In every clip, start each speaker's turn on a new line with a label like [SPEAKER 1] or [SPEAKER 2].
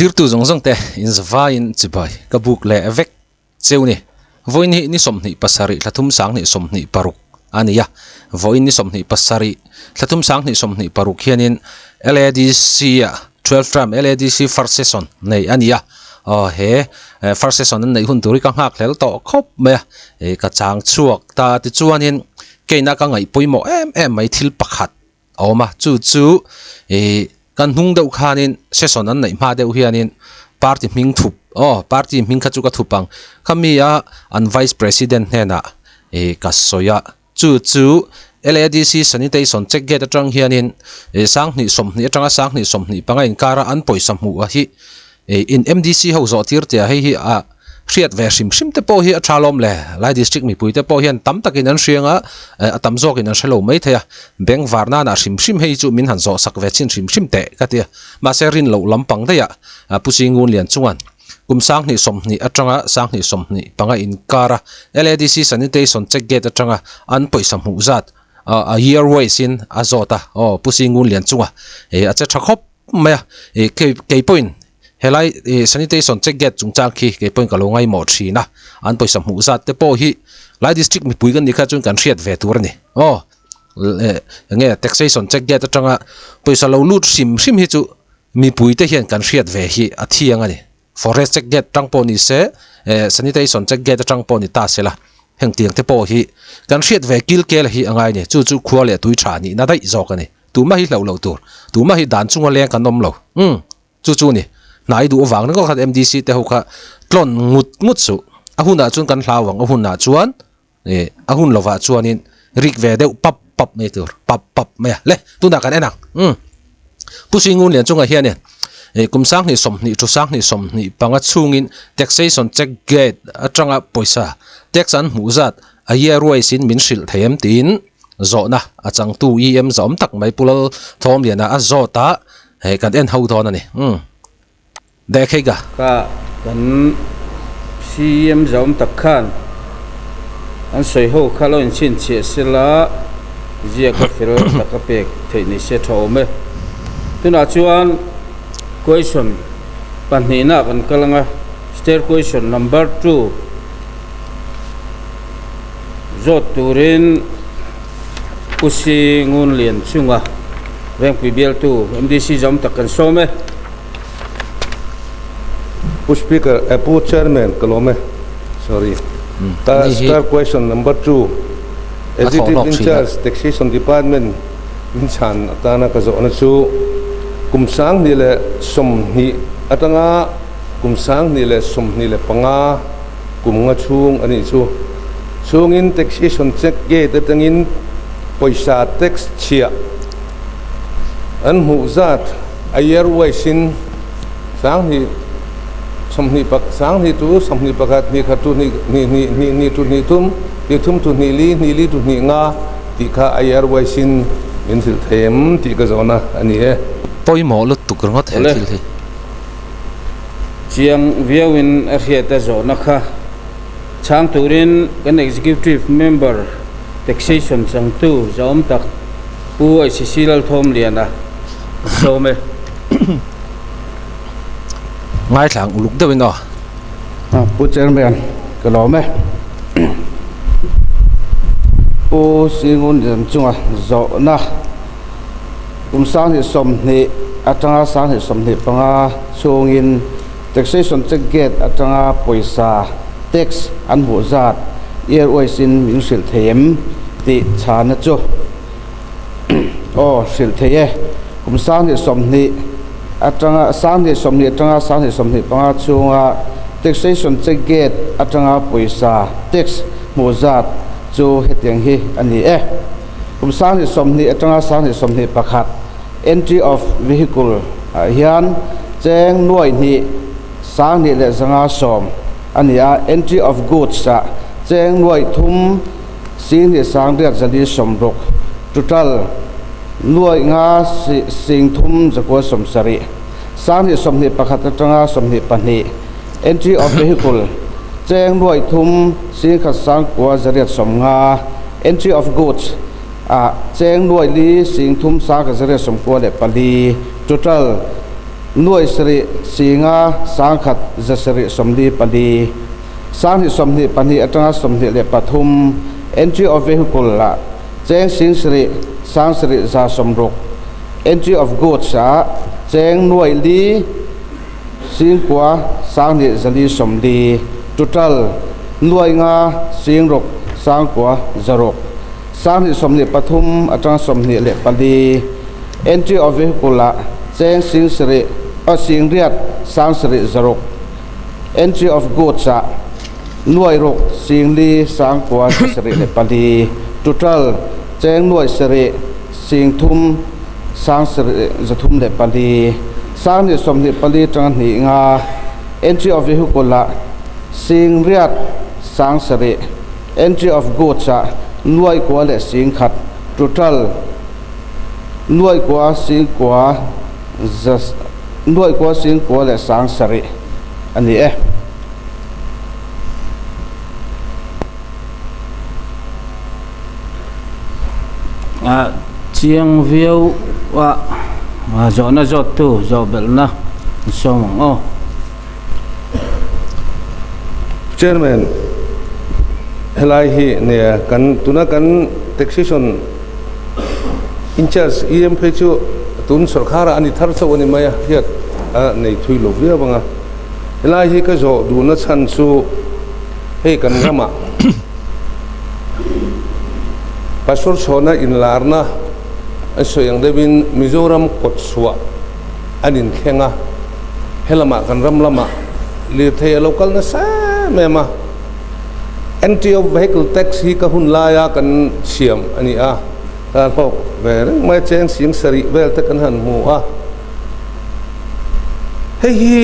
[SPEAKER 1] clear tu zong te in zwa in chibai ka buk le vek cheuni voin hi ni somni pasari thlathum sang ni somni paruk ania voin ni somni pasari thlathum sang ni somni paruk hianin LADC 12 tram LADC first session nei ania he first session nei hun turi ka ngak hlel to khop me ka chang chuak ta ti chuanin keina ka ngai poimo em mai thil pakhat awma chu kan hung deuh khanin session an nei ma deuh hianin party ming thup party ming kha chu ka thupang khamia an vice president hena ka soya chu LADC sanitation check gate atang hianin sang ni somni atanga sang ni somni panga in kara an poisa mu a hi in MDC ho zo tir te hi a hriat ve sim te po hi a thalom le lai district mi puite po hian tam takin an hrianga atam zok in an shalo mai thaya beng varna na sim hei chu min han zo sak ve chin sim te ka tia ma serin lo lampang da ya pusingun lian chungan kum sang ni somni atanga sang ni somni panga in kara LADC sanitation check gate atanga an poisa mu zat a yearways in azota pusingun lian chunga a che thakop ma ke point helai sanitation check gate chungchang khi ke point kalongai mo thina an poisa mu zat te po hi lai district mi puigan ni kha chun kan hriat ve tur ni nge taxation check gate atanga poisa lo lut sim hi chu mi puite hian kan hriat ve hi a thianga ni forest check gate tang po ni se sanitation check gate tang po ni ta sela heng tiang te po hi kan hriat ve kil kel hi angai ni chu khua le tui tha ni na dai zok ani tu ma hi lo tur tu ma hi dan chunga leng kan nom lo chu ni nai du wang na ko khat MDC te ho kha tlon ngut su ahuna chun kan hlawang ahuna chuan ahun lova chuanin rik ve deu pap me tur pap me le tu na kan enang pusingun lian chunga hian kum sang ni somni tu sang ni somni panga chungin taxation check gate atanga poisa tax an huzat a yearways in min sil them tin zona achang tu em zom tak mai pulal thom liana a zota kan en ho thon ani dekhega
[SPEAKER 2] ka kan CM zom tak khan an soi ho khalon chin che sila zia ka fil takapek theini se thome tuna chuan question panhina kan kalanga stair question number 2 zot turin pusingun lian chunga veng pbl 2 MDC zom takan some
[SPEAKER 3] speaker apu chairman kalome sorry stair question number 2 executive in charge taxation department inchan atana ka zo na chu kumsang ni le somni atanga kumsang ni le somni le panga kumnga chung ani chu chungin taxation check gate atangin poisa tax chia an hu zat a yearways in sang ni somni pak sang ni tu somni pakat ni khatu ni tu ni tum tu ni li tu ni nga ti kha a yearways in sil them ti ka zona ani
[SPEAKER 1] poi mo lut tu krongot hel hi
[SPEAKER 2] chiang viewin a hriata zo na kha chang turin kan executive member taxation chang tu zom tak pu ICC lal thom liana so me
[SPEAKER 1] ngai thlang uluk de no
[SPEAKER 2] pu chairman kalome pu singun jam chunga zo na kum sang ni somni atanga sang ni somni panga chungin taxation check gate atanga poisa tax an huzat yearways in municipal them ti chana chu sil theye kum sang ni somni atanga sang ni somni atanga sang ni somni panga chunga taxation check gate atanga poisa tax huzat chu hetiang hi ani kum sang ni somni atanga sang ni somni pakhat entry of vehicle hian cheng nuai ni sang ni le zanga som ania entry of goods sa cheng nuai thum sin ni sang de zali som rok total nuai nga sing thum zakwa som sari sang ni som ni pakhat atanga som ni pani entry of vehicle cheng nuai thum sin kha sang kwa zariat som nga entry of goods cheng nuai li sing thum sa ka zare som ko le pali total หน่วยสริสีงาสังขัดจะสริสมดีปดีสังหิสมดีปนีอัตราสมดีเลปทุม entry of vehicle ละแจ้งสิงสริสังสริจาสมรุก entry of goods แจ้งหน่วยลีสิงกัวสังหิจลีสมดี total หน่วยงาสิงรุกสังกัวจรุกสังหิสมดีปทุมอัตราสมดีเลปดี entry of vehicle ละแจ้งสิงสริสิงเรียดสังสริจรุก entry of goods หน่วยรุกสิงลีสังกัวสริเลปดี total แจ้งหน่วยสริสิงทุมสังสริจะทุมเลปดีสังนิสมนิปดีจังหิงา entry of vehicle ละสิงเรียดสังสริ entry of goods หน่วยกัวและสิงขัด total หน่วยกัวสิงกัวจะหน่วยกัวสิงกัวและสังสริอันนี้
[SPEAKER 4] เชียงวิวว่าจอนะจอตูจอเบลนะสมอง
[SPEAKER 3] Chairman helai hi ne kan tuna kan taxation in charge EMP chu tun sarkar ani thar chawani maya hiat nei thui lo bia banga helai hi ka zo du na chan chu he kan rama pastor chona in larna asoyang devin mizoram kotswa anin khenga helama kan ram lama li the local na sa mema entry of vehicle tax hi ka hun la ya kan siam ani ta pok ve mai chen sing sari vel ta kan han mu hei hi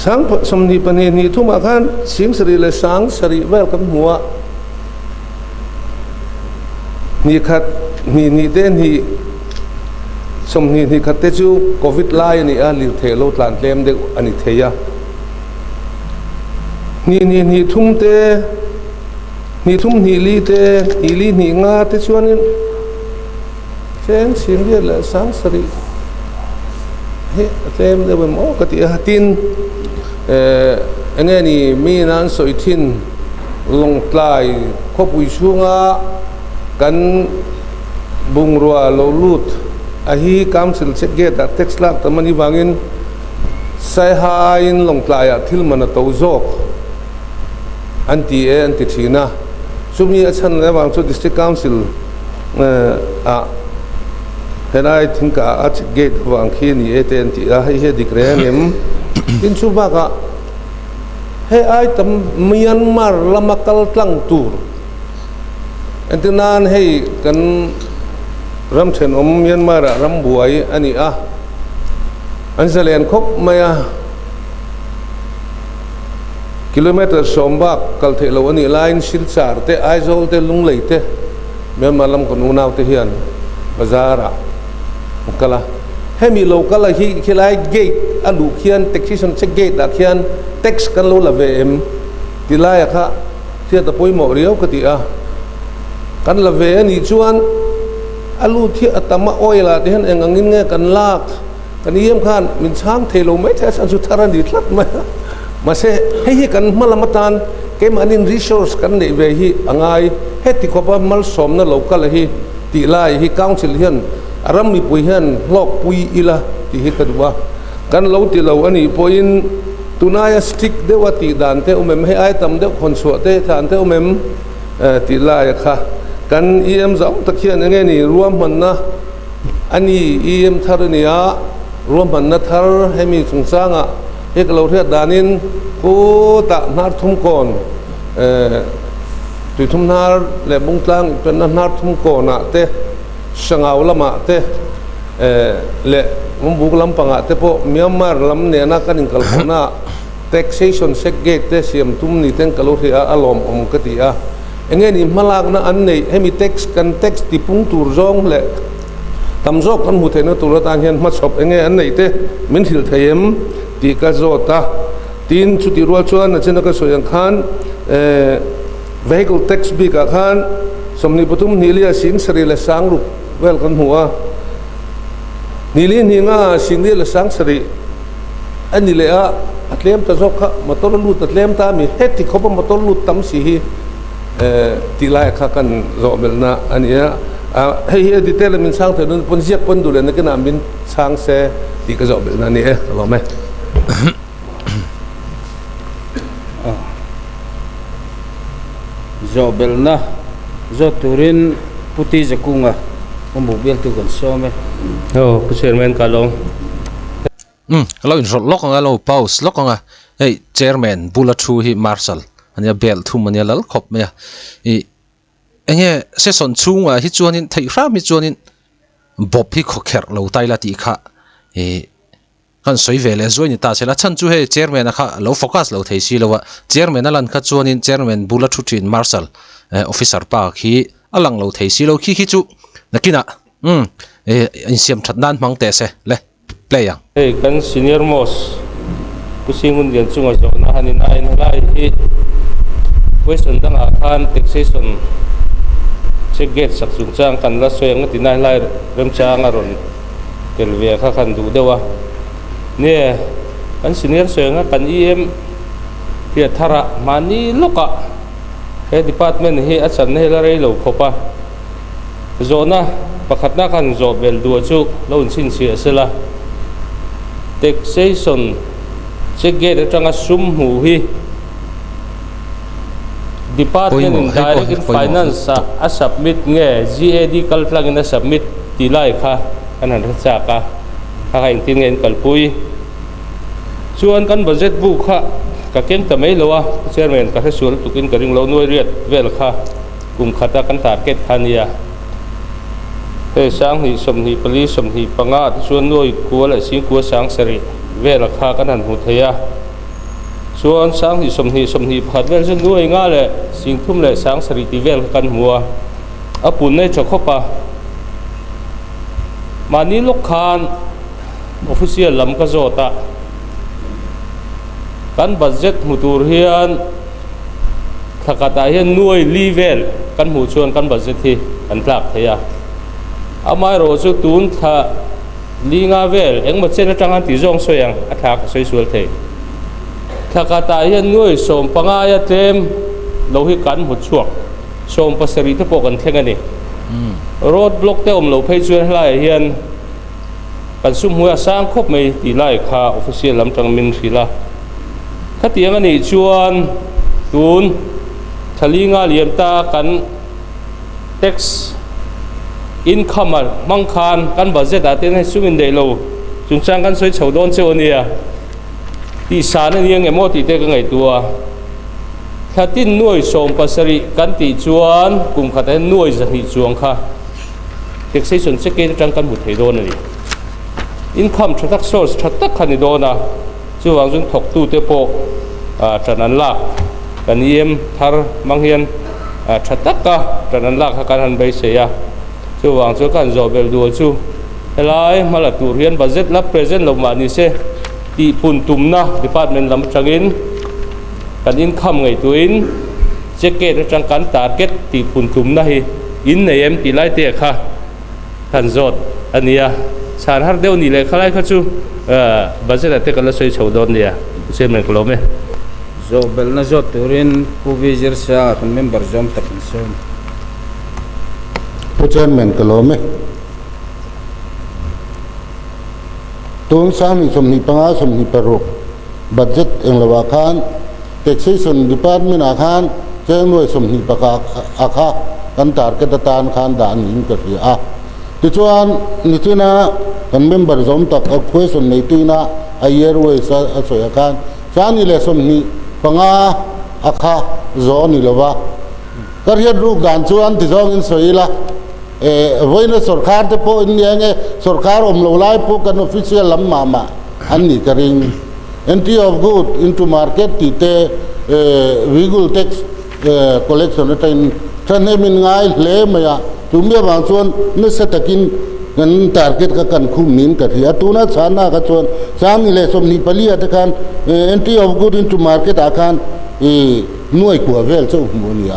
[SPEAKER 3] sang somni pani ni thuma khan sing sari le sang sari vel kan muwa ni khat ni te ni somni ni khat te chu covid lai ni li the lo tlan tlem de ani theya ni thum te ni thum ni li te ni li ni nga te chuanin chen sim dia la sang sari he tlem de bem o ka ti hatin enge ni mi nan soithin long tlai khopui chunga kan bungrua lo lut ahi council check gate da tax lak tamani wangin sai hain long tlaya thil mana to zok anti thina sumi achan le wang chu district council henai thinka a check gate wang khi ni eten ti a he dikrengem tin chu ba ka he ai tam Myanmar lamakal tlang tur entinan hei kan ram chen Myanmar ram buai ani anzalen khop maya kilometer sombak kalte lo ani line silchar te aizol te lunglei te Myanmar lam kon unaw te hian bazara kala hemi local hi khilai gate alu khian taxation check gate da khian tax kan lo la vem tilai kha thia ta poimo riau ka ti kan la ve ni chuan alu thi atama oila te han engangin nge kan lak kan yem khan min chang thelo mai the san su tharan di thlat ma se hei kan malamatan ke manin resource kan nei ve hi angai heti ko ba mal som na local hi ti lai hi council hian aram mi pui hian lok pui ila ti hi kadwa kan lo ti lo ani poin tunaya stick de wati dan te umem he ai tam de khon so te than te umem ti lai kha kan em zong takhian nge ni ruam man na ani em thar nia ruam man na thar hemi chungchanga ek lo thia danin ko ta nar thum kon tu thum nar le bung tlang pen nar thum kona te sangaw lama te le mumbuk lampanga te po Myanmar lam ne na kanin kalpona taxation segate te siam tum ni ten kaloria alom katia enge ni malak na an nei hemi tax kan tax ti pung tur zong le tam zok kan mu thena tur ta hian ma chop enge an nei te min hil thayem ti ka zota tin chu ti rual chuan na chena ka soyang khan vehicle tax bi ka khan somni patum nilia sing sari le sang ru wel kan huwa นี่ลินหิงาสิ่งนี้ละสังสริอันนี้เลยอัตเลมตะซอกค่ะมาตอลุตอัตเลมตามีเฮ็ดที่เขาบ่มาตอลุตัมสิฮีติลายค่ะกันโรเบลนาอันนี้ให้เฮ็ดดีเทลมินสังเถนปนเสียปนดูเลยนักนามินสังเสดีก็โรเบลนานี่รอมั้ย
[SPEAKER 4] โจเบลนะโจตูรินพุติจะกุงอ่ะผมบอกเบลตุกันโซไหม
[SPEAKER 3] ผู้เชร์แมนกาลง
[SPEAKER 1] เราอินรถล็อกเราพาวส์ล็อกเฮ้ยเชร์แมนบูลทูฮีมาร์ซัลอันนี้เบลทุ่มอันนี้แล้วขบไหมอันนี้เซสอนชูงฮิจวนนินไทยรามิจวนนินบ๊อบฮิคเคอร์เราไตละตีค่ะกันสวยเวลเลยสวยนี่ตาเสร็จแล้วฉันจูเฮเชร์แมนนะคะเราโฟกัสเราเทสิเราว่าเชร์แมนนั่นค่ะจวนนินเชร์แมนบูลทูทีนมาร์ซัลออฟฟิเซอร์ปากฮีอลังเราเทสิเราขี้จูนักกินอินเสียมชัดด้านมังเตะเสเลยเปลี่ยน
[SPEAKER 3] กันซีเนียร์มอสผู้สิงห์เดียนจุงอาจจะนะฮันนี่นายนั่นไล่ที่เวสันตั้งอาคารเท็กซัสเช็คเกตสักสุงจ้างกันละสวยงั้นที่นายไล่เริ่มจ้างอารมณ์เกลเวียข้าคันดูเดียวเนี่ยกันซีเนียร์สวยงั้นกันเพียธาระมานี่ลูกอะเฮดิพาร์ตเมนต์เฮอาจารย์เฮลาเรย์ลูกเขาปะโซน่าประคัดนักการโจเบลดูจุเราอินสินเสียสละเท็กซัสเช็คเกตจังสุ่มหูฮี Department in Direct Finance submit เงี้ย GAD กัลพลังอิน submit ตีไล่ค่ะอันนั้นรัชกาข้าเองที่เงินกัลปุยส่วนกันบัดเจ็ตบุกค่ะกับเก่งแต่ไม่รู้ว่าเชื่อไหมกับที่ส่วนตุกินกับริงเราหน่วยเรียดเวลค่ะกลุ่มขัดกันตาเก็ตคันเนียเฮ้สังหิสมหิปลีสมหิปังอาส่วนหน่วยกัวและสิงกัวสังสริเวลค่ะกันนั้นหุทยาส่วนสังหิสมหิผัดเวลส่วนหน่วยง่ายเลยสิงทุ่มเลยสังสริติเวลกันหัวอปุ่นในจกเข้าปะมานี้ลูกคานออฟฟิเชียลลำกระโจตะกันบัดเจ็ตมุตูเฮียนถ้ากระต่ายเฮียนหน่วยลีเวลกันหูชวนกันบัดเจ็ตที่กันพลักเฮียอาไม่รู้สุดตูนถ้าลีงาเวลเอ็งบัดเจ็ตจังหันติจงสวยยังอัฐากสวยสวยเทถ้ากระต่ายเฮียนหน่วยสมปังอายเต็มเราให้กันหุดช่วงสมปัสริทปกันเท่งกันนี่รถบล็อกเต้เราไปช่วยไล่เฮียนกันสุ่มหัวสร้างครบไม่ตีไล่ค่าออฟฟิเชียลลำจังมินศิลาข้าเตียงอันนี้ชวนตูนทะลีงาเลียมตากัน tax income มังคานกันบัดเจ็ตอาเต้นให้สุ่มอินเดโลจุงสร้างกันสวยเฉาโดนเจ้าเนี่ยที่สารนี่ยังไงโมติเตกันไงตัวถ้าติ้นหน่วยส่งปัสริกันติจวนกลุ่มขัดให้หน่วยจะหิจวงค่ะเด็กใช้ส่วนเช็คเกตจังกันบุตรโดนนี่income transaction ชัดตักขันโดนะจู่วางจนถกตู้เตโปจันนันลักกันเยี่ยมทาร์มังเฮียนชัดตักกะจันนันลักกันหันไปเสียจู่วางจนกันจอบเบลดูจู่เฮลัยมาละตูเรียนบัดเจ็ตรับเพรสเซนต์ลงมานี่เสตีปุ่นตุ่มนะ department ลำจังอินกันincomeไงตัวอินเช็คเกตจังกัน target ตีปุ่นตุ่มนะฮีอินเนี่ยตีไล่เตะค่ะท่านจดอันนี้สารหาเดียวนี่เลยเขาไล่เขาจู่บัดเจ็ตแต่กันละสวยเฉาโดนเนี่ยเชื่อมันกลัวไหม
[SPEAKER 4] โจเบลนะโจตูรินผู้วิจารณ์เสียเป็นเมมเบอร์จอมตักนิสม
[SPEAKER 2] ผู้เชิญเหมือนกลัวไหมตัวสามีสมนิปังอาสมนิปรุกบัดเจ็ตเองละว่าคานเท็กซัสดีพาร์ตเมนต์อาคารเจ้าหน่วยสมนิปกอาคากันตาร์เกตตานคานด่านหินกระเทียที่ชวนนิตินากันเมมเบอร์จอมตักเอาคุยส่วนในตีนาไอเยอร์เวสสวยอาคารชานี่เลยสมนิปังอาคาโซนี่ละว่าก็เรียนรู้การชวนที่จองอินสวยละวันนี้สุรคาร์ที่พออินเดียเงี้ยสุรคาร์เราไล่พวกกันออฟฟิเชียลลำมาอันนี้ก็ริง entry of good into market ที่เตvehicle tax collection นั่นฉันให้มันง่ายเลยมั้ยจุ่มเบี้ยบางส่วนนี่เศรษฐกิจเงิน target กันคุมนินกันที่ตัวนั้นสารน่ากันส่วนสามนี่เลยสมนิปลีอัตกัน entry of good into marketอาการหน่วยกว่าเวลเจ้าหมู่นี่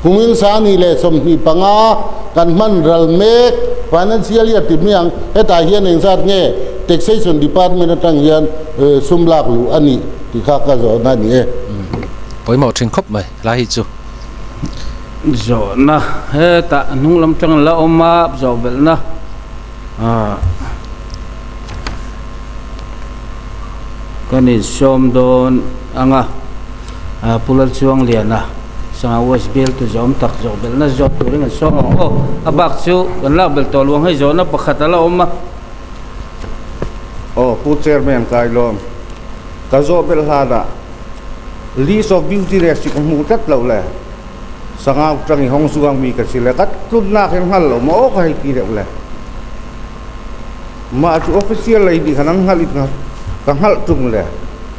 [SPEAKER 5] Kungin sani le somni panga kan man ralmek financial year timyang eta hian engzat nge taxation department atang hian sumlak lu ani ti kha ka zo na ni
[SPEAKER 1] poimo thin khop mai la hi chu
[SPEAKER 4] zo na he ta nung lam tang la oma zo bel na kani som don anga pulal chuang liana sanga was bel tu zom tak zo bel na zo tu ring so abak chu kan la bel to luang hai zo na pakhat la oma
[SPEAKER 2] pu chairman kai lom ka zo bel hada list of beauty rest ko mu tat lo le sanga trang hong suang mi ka sile kat tun na khen hal lo mo ka hi ti le ma chu official lai di khanan hal it na ka hal tung le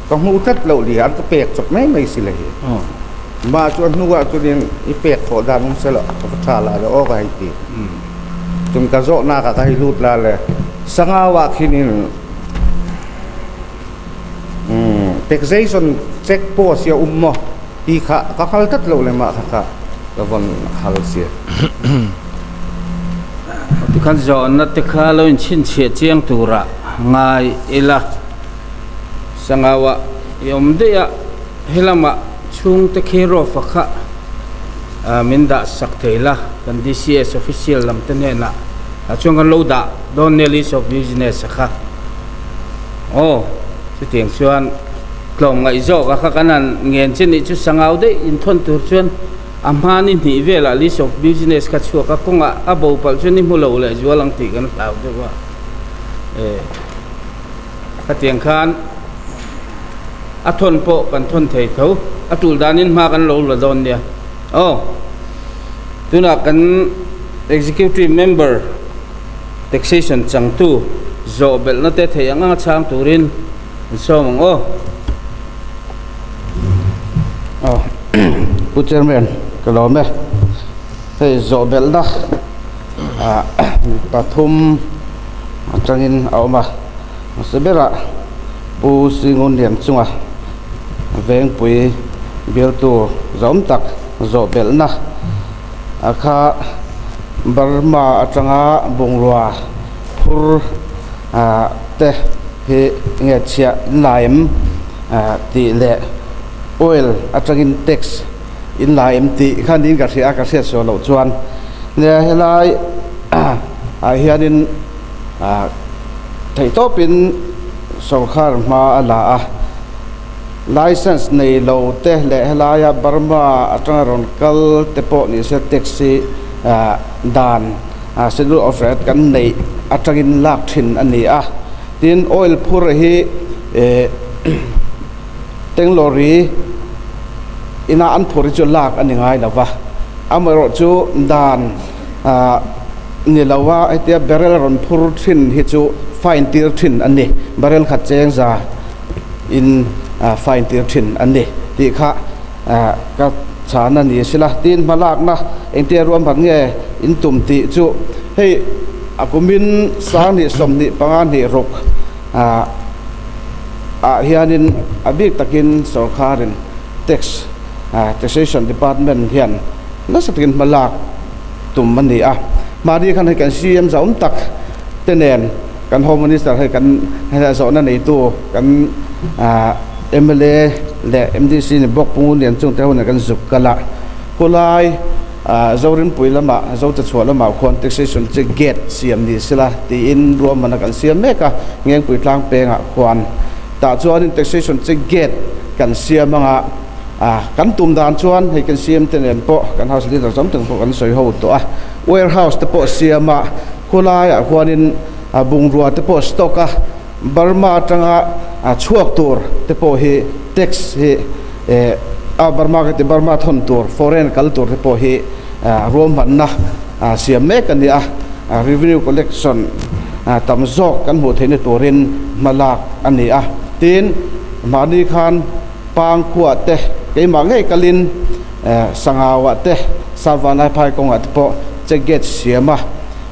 [SPEAKER 2] ka mu tat lo li ar ka pek chok mai mai sile hi ma chu nuwa chu din I pek kho da nung sela ka tha la le o ka hi ti tum ka zo na ka hi lut la le sanga wa khinin taxation check post ya ummo I kha ka khal tat lo le ma kha ka von hal sia
[SPEAKER 4] ti khan zo na te kha lo in chin che chiang tura ngai ila sangawa yom de ya helama chung te khero fa kha minda sak thela kan DCS official lam te ne na chung kan lo da don ne list of business kha ti tiang chuan klom ngai zo ka kanan ngen chen ni chu sangau de in thon tur chuan amani ni vela list of business ka chu ka konga abo pal chu ni mulo le jualang ti kan tau de wa ka tiang khan a thon po kan thon thei tho atul danin ma kan lo la don dia tuna kan executive member taxation chang tu zo bel na te thei anga chang turin so mong
[SPEAKER 2] pu chairman kalome hey zo bel da pathum changin awma sebera pu singun lian chunga veng pui bel tu zom tak zo bel na akha Burma atanga bungrua phur te he nge chia laim ti le oil atangin tax in laim ti khanin ka sia ka se so lo chuan ne helai hianin thei to pin sarkar ma ala license nei lo te le helaya Burma atanga ron kal te po ni se taxi dan schedule of rate kan nei atangin lak thin ani tin oil phur hi teng lorry ina an phur chu lak ani ngai lawa amaro chu dan ni lawa atia barrel ron phur thin hi chu fine tir thin ani barrel khat cheng za in fine tir thin ani ti kha ka chana ni sila tin malak na engte rom bhan nge in tum ti chu hei akumin sa ni som ni pangan ni rok hianin abik takin sarkarin taxation department hian na satin malak tum mani mari khan kan CM zaum tak tenen kan home minister hai kan zo na nei tu kan MLA le MDC ni bok pu lian chung te hon kan zuk kala kulai zorin puilama zo ta chhualama khon taxation che gate CM ni sila ti in ro man kan CM meka ngeng pui tlang penga khwan ta chuan taxation che gate kan CM anga kan tum dan chuan hei kan CM tenen po kan house leader zom teng po kan soi ho to warehouse te po CM kulai khwanin bungrua te po stock Burma tanga chuak tur te po hi tax hi Burma ke Burma thon tur foreign culture te po hi rom na siam me kan dia revenue collection tamzok kan mu theine turin malak ani tin mani khan pang khuwa te ke ma ngai kalin sangawa te sarwana phai kong at po cheget siama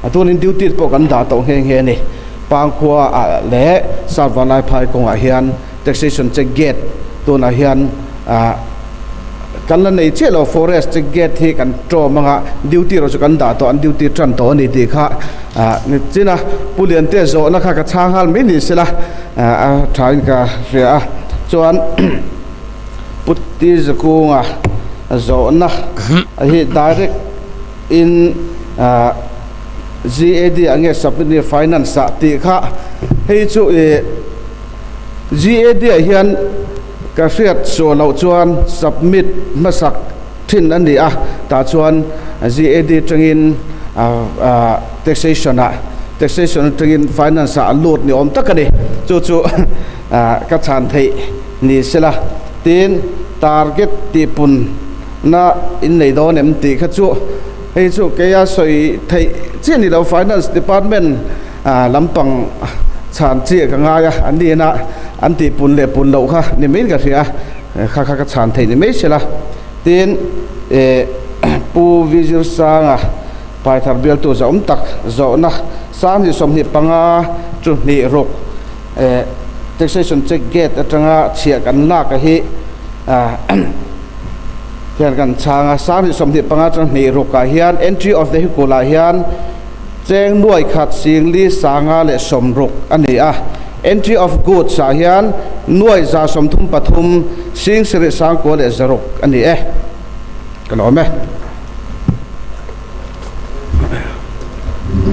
[SPEAKER 2] atunin duty po kan da to heng he ni pang khuwa le sarwana phai kong hian taxation cheget to na hian กันละในเช่เรา forest จะ get ที่กันโจมังะ duty เราจะกันด่าตัวอัน duty จันตัวนี่ดีค่ะนี่จีนะผู้เรียนเตะโจนะคะกับช่างฮัลไม่ดีสิละทายกับเสียส่วนปุตติสกุงโจนะที่ direct in GAD อันเงี้ย submit finance ตีค่ะให้ช่วย GAD เฮียนกระเสียดส่วนเราชวน submit มาสักทิ้นอันนี้แต่ชวน GAD จังอินtaxation taxation จังอิน finance ลูดนี่อมตักกันดิจู่ๆกระชานไทยนี่สิละตีน target ตีปุ่นน่ะอินในโดนเอ็มตีขจู่ให้จู่แกยาสวยไทยเช่นนี้เรา finance department ลำปังชานเจียกันง่ายอันนี้นะอันที่ปุ่นเล็บปุ่นเหลาค่ะนี่ไม่กันเสียข้าชานไทยนี่ไม่ใช่ละตีนปูวิจิตรสังไปทำเบลตัวจะตักจะนะสารที่สมนิปังจุดนี้รกtaxation check gate จังเชียกันลากให้เฮียนกันช่างสารที่สมนิปังจุดนี้รกเฮียน entry of vehicle เฮียนแจ้งหน่วยขัดสิ่งลีสางาและสมรุกอันนี้entry of goods สาเหตุหน่วยจ่าสมทุมปฐุมสิ่งสิริสังกัวและจรุกอันนี้กันเอาไหม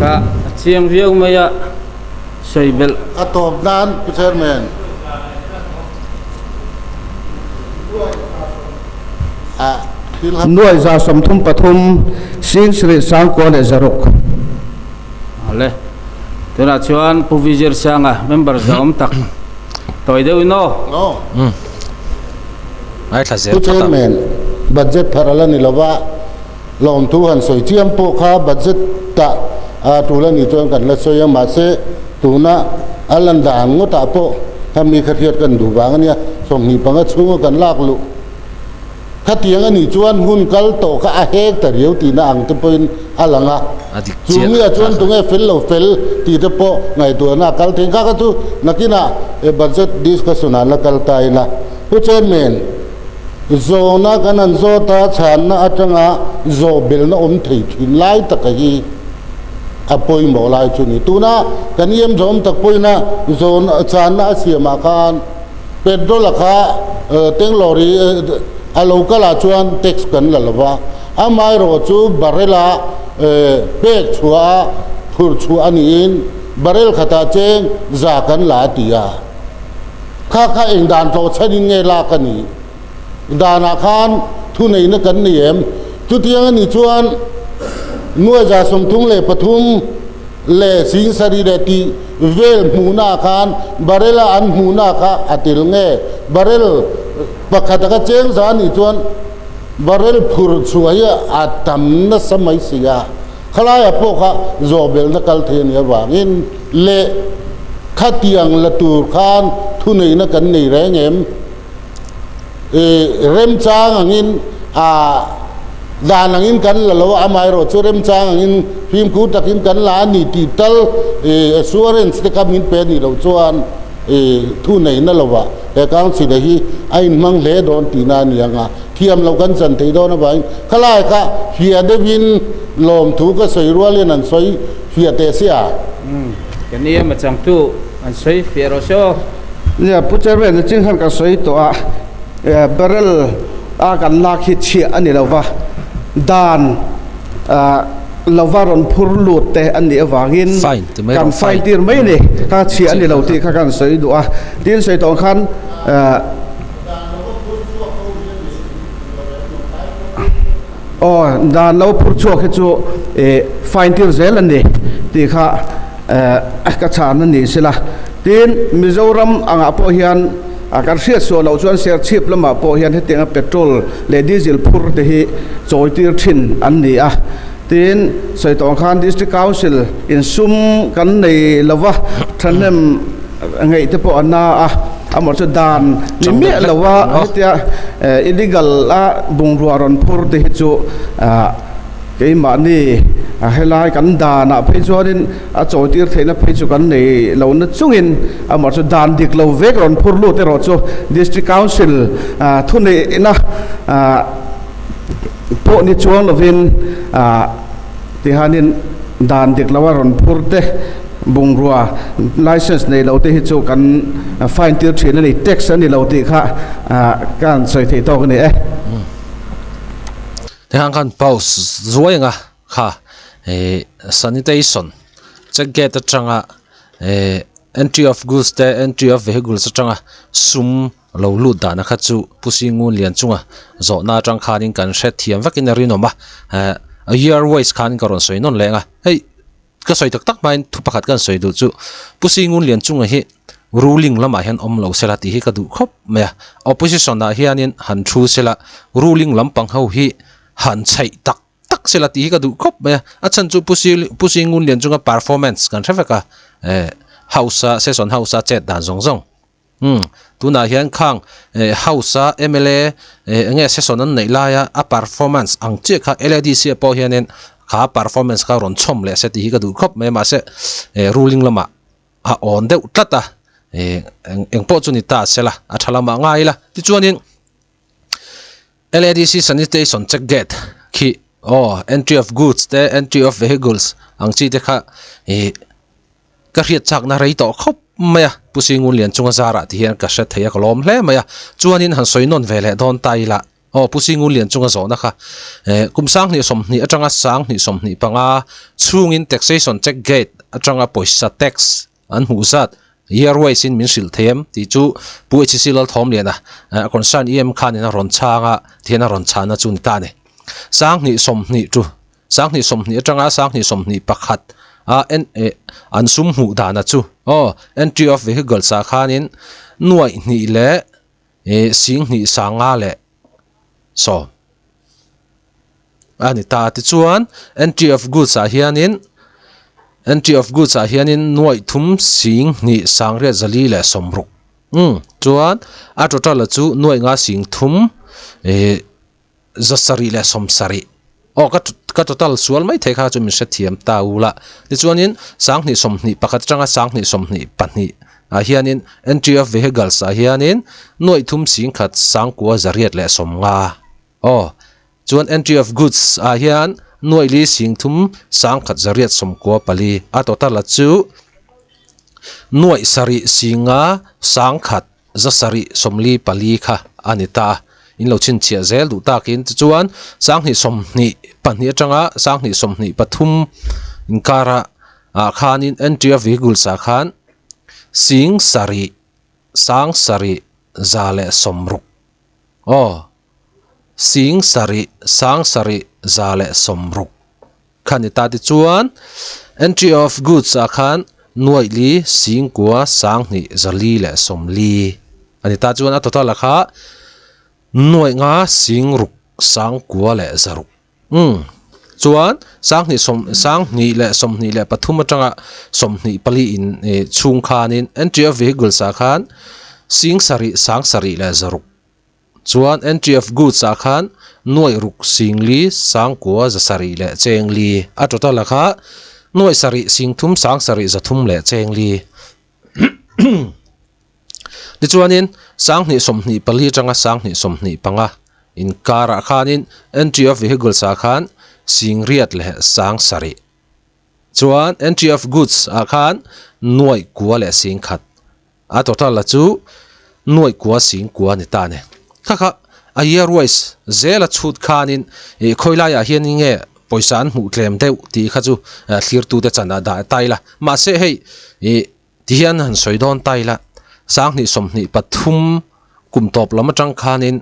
[SPEAKER 4] ก็เชียงเวียงไม่ยะใส่เบล
[SPEAKER 5] ตอบด้านผู้เชิญแมน
[SPEAKER 2] หน่วยจ่าสมทุมปฐุมสิ่งสิริสังกัวและจรุก
[SPEAKER 4] เลยตัวน่ะชวนผู้วิจิตรสังmember จะตักตัวเดียวอินโน่
[SPEAKER 1] ไอ้ท่าเสีย
[SPEAKER 5] ผู้เชิญแมนบัตเจ็ตพาราลนี่ละว่าลองทุหันสวยเจียมโปค่าบัตเจ็ตตะตัวละนี่จวนกันละสวยมาเสตัวน่ะอันลันดานงตาโปถ้ามีขัดเทียดกันดูบางเนี่ยส่งนี่ปังก็ชูกันลากลุถ้าเตียงอันนี้จวนหุ่นกัลโตก็อาเฮกแต่เดียวตีน่าอังจะเป็นอะไรงะจูเมียจวนตรงไอ้เฟลเราเฟลตีจะโปไงตัวน่ากัลเทียงก็ตัวนักกินะบัตเจ็ตดิสคัสชันละกัลตายละผู้เชิญเมนโซน่ากันนั่นโซตาฉันน่าอาจารย์โซเบลน่าถิ่นถิ่นไล่ตะกี้อภัยหมอไล่ชุนี่ตัวน่ะกันเยี่ยมชมตะปุยน่ะโซนฉันน่าเสียมาการเป็นโดลักะเต็งลอรีอาลูกลาชวนเท็กซ์กันละละว่าอาไม่รอจูบาร์เรลาเป็กชัวพูดชัวอันนี้บาร์เรลขตาเจงจากกันลาตียาข้าเองด่านโตชนิดเงลากันนี้ดานาคารทุนในนักการเนียมจุดยังนี้ชวนหน่วยจ่าสมทุงเล่ปทุมเล่สิงสรีเดตีเวลมูนาคารบาร์เรลอันมูนาคาอัติลเงบาร์เรลปะขัดกับเจงสานี่ชวนบาร์เรลพูดช่วยอาตัมนัสมัยเสียขลายพวกโจเบลนักการเทียนว่างินเล่ขัดยังละตูคานทุนในนักการเนียแรงเอ็มเริ่มจ้างงินดานังินกันแล้วอาไม่รู้ช่วยเริ่มจ้างงินพิมพ์คูตักินกันล้านนี่ติดตัลส่วนเรื่องสเต็กมินเป็นนี่เราชวนทุนในนั่นละวะแต่การสิ่งที่ไอ้มังเล่โดนตีนานี่ยังเทียมเรากันสันติโดนอะไรขลายค่ะเฟียเดวินลมถูกก็สวยรัวเลยนั่นสวยเฟียเตเซีย
[SPEAKER 4] กันนี้มาจังตู้อันสวยเฟียโรโซ
[SPEAKER 2] เนี่ยผู้เจริญจริงขันกับสวยตัวบาร์เรลกันลากหิเชียอันนี้เราว่าดานเราว่ารอนพูดลุดแต่อันนี้ว่ากินกันไฟตีไม่เนี่ยถ้าเชียอันนี้เราตีข้ากันสวยดูตีนสวยตรงขันดานเราพูดชั่วแค่ชั่วไฟตีเซลอันนี้ตีข้ากระชานนั่นนี่สิละตีนมิโซรัมอ่างอพอยันอาการเสียส่วนเราชวนเสียชีพแล้วมาพอยันให้เตียงเปโตรลและดีเซลพูดที่โจยตีทิ้นอันนี้ตีนใส่ตองคานดิสตริกคาวซิลอินซุมกันในละวะท่านนั่นไงที่พออันน่ะหมดสุดานนี่มีละวะให้เตียอิลลิกัลบุงรัวรอนพูดที่จู่ไอ้มานี่ helai kan dana pheichuanin a chawtir theina pheichu kan nei lo na chungin amar chu dan dik lo vek ron phurlu te ro chu district council thuni na po ni chuang lovin ti hanin dan dik lawa ron phurte bungrua license nei lo te hi chu kan fine tir thina ni tax ani lo ti kha kan soi thei to ni
[SPEAKER 1] te hang kan pause zuainga kha sanitation check gate atanga entry of goods te entry of vehicles atanga sum lo lu da na kha chu pusingun lian chunga zo na tang khanin kan hret thiam vakin rinoma a year wise khan karon soi non lenga hei ka soi tak tak main thu pakhat kan soi du chu pusingun lian chunga hi ruling lama hian om lo sela ti hi ka du khop me opposition na hianin han thu sela ruling lampang ho hi han chai tak tak sela ti hi ka du khop me a chan chu pusingun lian chunga performance kan theveka house session house chet dan zong zong tuna hian khang house MLA nge session an nei la ya a performance ang che kha LADC po hianen kha performance ka ron chom le se ti hi ka du khop me ma se ruling lama a on de utlata eng po chu ni ta sela a thalama ngai la ti chuanin LADC sanitation check gate khi entry of goods te entry of vehicles ang chi te kha ka riat chak na rei to khop maya pusingun lian chunga zara ti hian ka hret theia kolom hle maya chuanin han soinon vele don taila pusingun lian chunga zo na kha kumsang ni som ni atanga sang ni som ni panga chungin taxation check gate atanga poisa tax an husat yearways in minsil them ti chu PHC lal thom liana concern em khan ina ron changa thena ron chana chun ta ne sang ni som ni tu sang ni som ni atanga sang ni som ni pakhat an sum hu dana chu entry of vehicles sa khanin nuai ni le sing ni sanga le so ani ta ti chuan entry of goods a hianin nuai thum sing ni sangre zali le somruk chuan a total chu nuai nga sing thum zasari le somsari ka total sual mai thekha chu min sethiam taula ti chuanin sang ni som ni pakhat tanga sang ni som ni pani a hianin entry of vehicles a hianin noi thum sing khat sang kwa zariat le som nga chuan entry of goods a hian noi li sing thum sang khat zariat som kwa pali a total chu noi sari singa sang khat zasari somli pali kha anita in lo chin chia zel du takin chuan sang ni som ni pani atanga sang ni som ni pathum inkara khanin entry of vehicles a khan sing sari sang sari zale somruk sing sari sang sari zale somruk khanita ti chuan entry of goods a khan nuai li sing kwa sang ni zali le somli anita chuan a total kha nuai nga sing ruk sang kwa le zaruk chuan sang ni le som ni le pathum atanga som ni pali in chung khanin entry of vehicles a khan sing sari sang sari le zaruk chuan entry of goods a khan nuai ruk sing li sang kwa zasari le cheng li a total kha nuai sari sing thum sang sari zathum le cheng li ti chuanin sang ni som ni pali tanga sang ni som ni panga in kara khanin entry of vehicles a khan sing riat le sang sari chuan entry of goods a khan nuai kwa le sing khat a total la chu nuai kwa sing kwa ni ta ne kha a yearways zela chut khanin khoila ya hian nge poisan mu tlem deu ti kha chu thlir tu te chana da taila ma se hei ti hian han soidon taila sang ni som ni pathum kum top lama tang khanin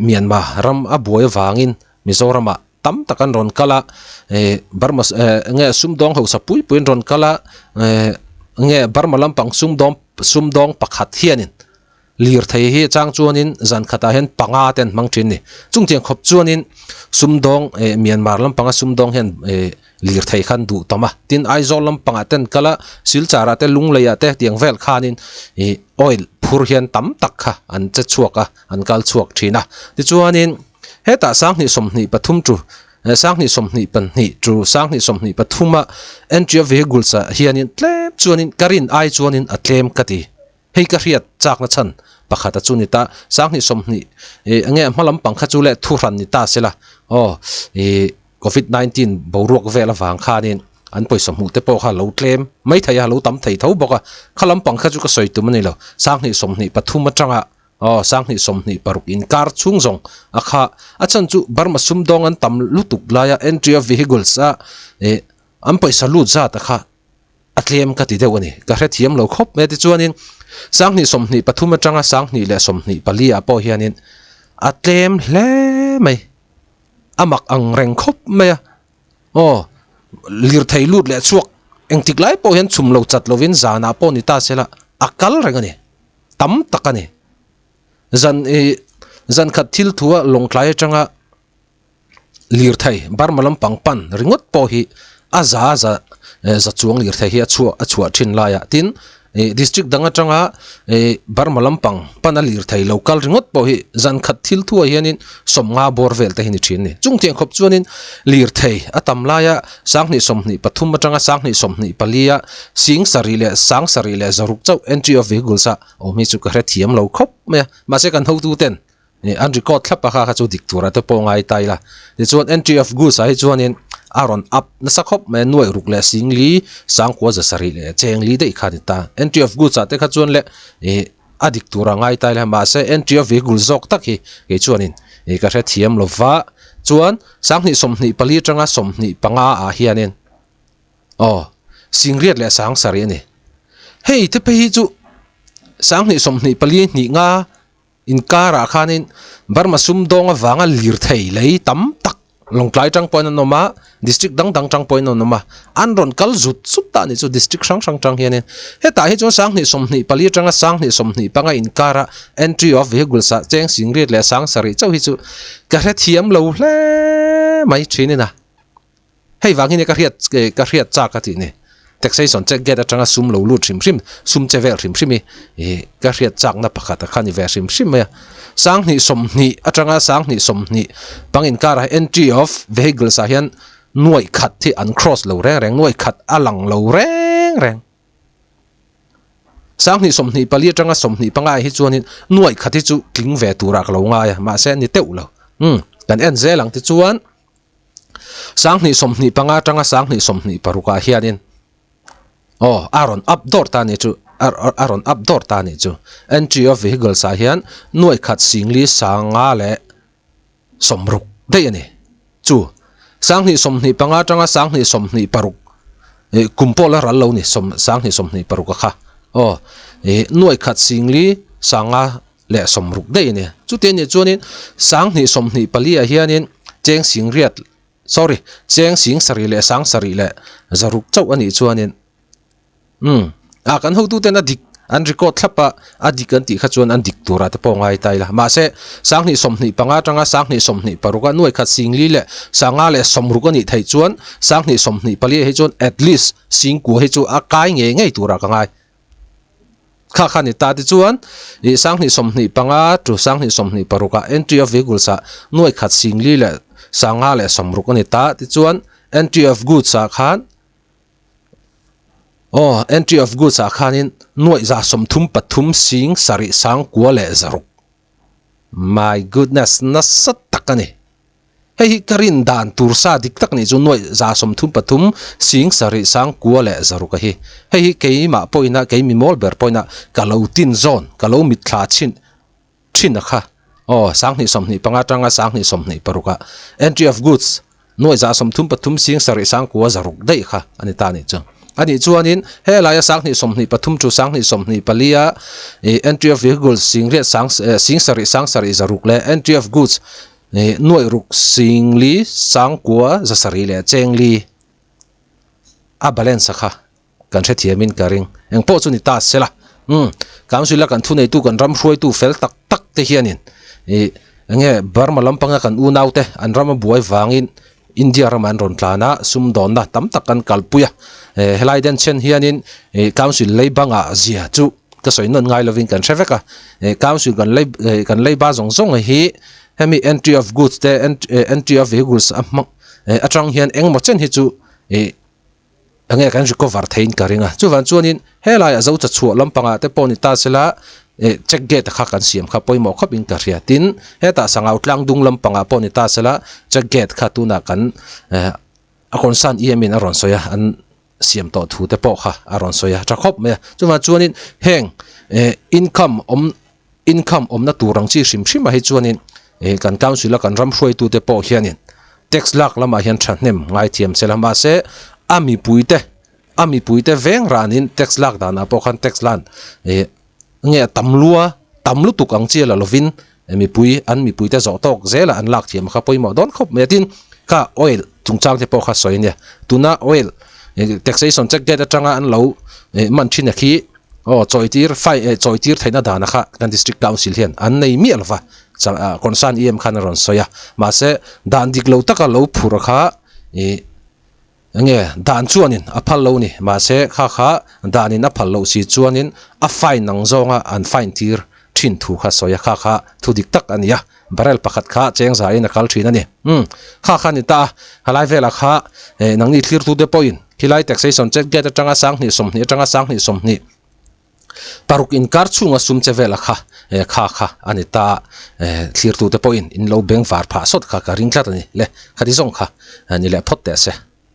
[SPEAKER 1] Myanmar ram a buai wangin Mizorama tam takan ron kala Burma nge sumdong ho sapui puin ron kala nge Burma lampang sumdong pakhat hianin lir thei hi chang chuanin zan khata hen panga ten mangthin ni chungtiang khop chuanin sumdong Myanmar lampanga sumdong hen lir thei khan du tama tin aizol lampanga ten kala silchara te lungleya te tiang vel khanin oil phur hian tam tak kha an che chuaka an kal chuak thina ti chuanin heta sang ni som ni pathum tu sang ni som ni pan ni tru sang ni som ni pathuma entry of vehicles hianin tlem chuanin karin ai chuanin atlem kati hei ka riat chak na chan pakhata chunita sang ni som ni ange hmalam pangkha chule thu ran ni ta sela covid 19 boruak vela wang khanin an poisom mu te po kha lo tlem mai thaya lo tam thei tho boka khalam pangkha chu ka soi tu mani lo sang ni som ni pathuma tanga sang ni som ni paruk in kar chung zong akha achan chu barma sum dong an tam lutuk laya entry of vehicles am paisa lu za ta kha atlem ka ti dewani ka hre thiam lo khop me ti chuanin sang ni som ni pathuma tanga sang ni le som ni palia po hianin atlem hle mai amak ang reng khop me lir thei lut le chuak engtik lai po hian chum lo chat lovin zana po ni ta sela akal rengani tam takani zan khat thil thua longtlai atanga lir thai barmalam pangpan ringot po hi aza za chuang lir thai hi achua thin laya tin district danga tanga barmalam pang pana lir thai local ringot po hi zan khat thil thua hianin somnga borvel te hini thin ni chungtiang khop chuanin lir thai atam laya sangni somni pathum atanga sangni somni palia sing sari le sang sari le zaruk chau entry of vehicles mi chu ka hre thiam lo khop me ma se kan ho tu ten an record thlapa kha chu diktura te po ngai tai la ti chuan entry of goods ai chuanin aron up na sakhop me nuai ruk le singli sang kwa za sari le chengli dei khanita entry of goods ate kha chuan le adik tura ngai tai le ma se entry of vehicles zok tak hi ke chuanin ka hre thiam lova chuan sangni somni pali tanga somni panga a hianin singriat le sang sari ni hei te pe hi chu sangni somni pali ni nga in kara khanin barma sum donga wanga lir thei lei tam tak longtlai tang point noma district dang tang point noma anron kal zut sutta ni chu district sang tang hianin heta hi chu sang ni somni pali tanga sang ni somni panga in kara entry of vehicles cheng singriat le sang sari chau hi chu ka hre thiam lo hle mai thinina hei wangin ka riat cha ka ti ni taxation check get atanga sum lo lu thrim sum chevel thrim ka riat chak na pakhata khani ve thrim me sang ni somni atanga sang ni somni pangin kara entry of vehicles hian nuai khat thi an cross lo reng nuai khat alang lo reng sang ni somni pali atanga somni panga hi chuanin nuai khat hi chu tling ve turak lo nga ya ma se ni teu lo kan en zelang ti chuan sang ni somni panga atanga sang ni somni paruka hianin aron updoor ta ni chu entry of vehicles hian nuai khat singli sanga le somruk dei ani chu sangni somni panga tanga sangni somni paruk kumpola rallo ni sangni somni paruk kha nuai khat singli sanga le somruk dei ani chu te ni chuanin sangni somni palia hianin cheng sing sari le sang sari le zaruk chau ani chuanin kan ho tu ten adik an record thlapa adik an ti kha chuan an dik tura te po ngai tai la ma se sangni somni panga tanga sangni somni paruka nuai khat singli le sanga le somruk ani thei chuan sangni somni pali he chuan at least singku he chu akai ngei tura ka ngai kha ni ta ti chuan sangni somni panga tu sangni somni paruka entry of vehicles nuai khat singli le sanga le somruk ani ta ti chuan entry of goods khan entry of goods khanin nuai za somthum pathum sing sari sang kwa le zaruk my goodness na sat takani hei karin dan tursa dik tak ni chu nuai za somthum pathum sing sari sang kwa le zaruk hi hei keima poina keimi molber poina kalautin zone kalo mitthla chin kha sangni somni panga tanga sangni somni paruka entry of goods nuai za somthum pathum sing sari sang kwa zaruk dei kha ani ta ni chu ani chuanin helaya sangni somni pathum chu sangni somni palia entry of vehicles sing sari zaruk le entry of goods nuai ruk singli sangkua zasari le chengli a balance kha kan the thiamin karing eng po chu ni ta sela council kan thu nei tu kan ram hruai tu fel tak te hianin nge barma lampanga kan unaute an ram buai wangin India raman ron tlana sum don na tam takan kalpuya helai den chen hianin council leibanga zia chu ka soinon ngai lovin kan treveka council kan leiba zong hi hemi entry of goods te entry of vehicles atang hian eng mo chen hi chu ange kan recover thein karinga chuwan chuanin helai a zo cha chu lampanga te poni ta sela check gate kha kan siam kha poimo khop in ka ria tin heta sangau tlang dung lampanga poni ta sela check gate kha tu na kan a concern emin aron soya an siam to thu te po kha aron soya cha khop me chuwan chuanin heng income na turang chi sim a hi chuanin kan council kan ram hroi tu te po hianin tax lak lama hian thahnem ngai thiam selama se ami puite veng ranin tax lak dana po khan tax lan nge tamlu tuk ang chiala lovin mi pui te zo tok zela an lak thiam kha poimo don khop metin ka oil chungchang te po kha soinia tuna oil taxation check get atanga an lo man thina khi choitir thaina dana kha kan district council hian an nei mi alwa concern khan ron soya ma se dan dik lo taka lo phur kha nge dan chuanin a phal lo ni ma se kha danin a phal lo si chuanin a fine nang zonga an fine tir thin thu kha soya kha thu dik tak ania barrel pakhat kha cheng za in a kal thin ani kha ni ta halai vela kha nang ni thlir tu de point hilai taxation check get atanga sang ni som ni paruk in kar chunga sum che vela kha ani ta thlir tu de point in lo beng var pha sot kha ka ring tlat ani le khadi zong kha ani le phot te se